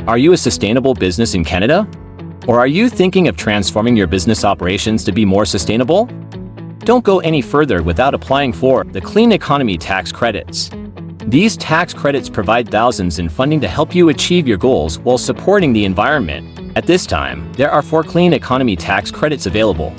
Are you a sustainable business in Canada? Or are you thinking of transforming your business operations to be more sustainable? Don't go any further without applying for the Clean Economy Tax Credits. These tax credits provide thousands in funding to help you achieve your goals while supporting the environment. At this time, there are 4 Clean Economy Tax Credits available.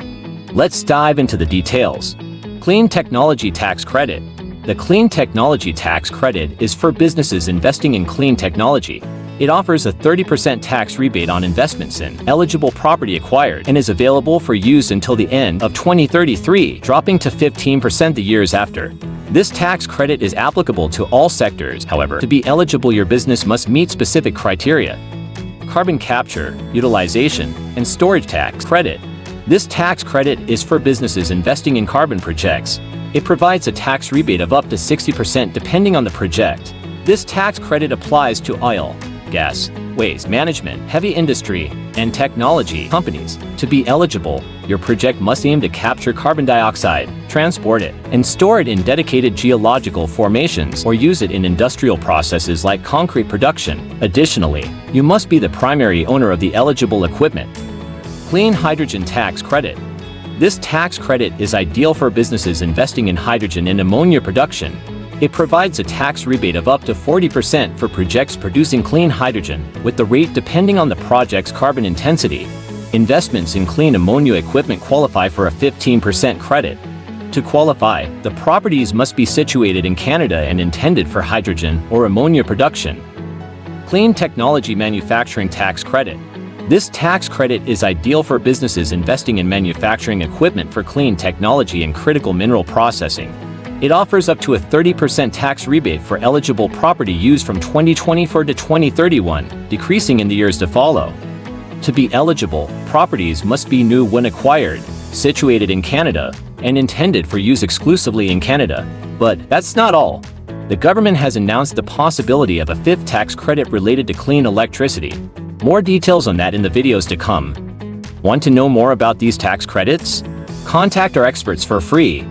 Let's dive into the details. Clean Technology Tax Credit. The Clean Technology Tax Credit is for businesses investing in clean technology. It offers a 30% tax rebate on investments in eligible property acquired and is available for use until the end of 2033, dropping to 15% the years after. This tax credit is applicable to all sectors. However, to be eligible, your business must meet specific criteria. Carbon Capture, Utilization, and Storage Tax Credit. This tax credit is for businesses investing in carbon projects. It provides a tax rebate of up to 60% depending on the project. This tax credit applies to oil, gas, waste management, heavy industry, and technology companies. To be eligible, your project must aim to capture carbon dioxide, transport it, and store it in dedicated geological formations or use it in industrial processes like concrete production. Additionally, you must be the primary owner of the eligible equipment. Clean Hydrogen Tax Credit. This tax credit is ideal for businesses investing in hydrogen and ammonia production. It provides a tax rebate of up to 40% for projects producing clean hydrogen, with the rate depending on the project's carbon intensity. Investments in clean ammonia equipment qualify for a 15% credit. To qualify, the properties must be situated in Canada and intended for hydrogen or ammonia production. Clean Technology Manufacturing Tax Credit. This tax credit is ideal for businesses investing in manufacturing equipment for clean technology and critical mineral processing. It offers up to a 30% tax rebate for eligible property used from 2024 to 2031, decreasing in the years to follow. To be eligible, properties must be new when acquired, situated in Canada, and intended for use exclusively in Canada. But that's not all. The government has announced the possibility of a 5th tax credit related to clean electricity. More details on that in the videos to come. Want to know more about these tax credits? Contact our experts for free.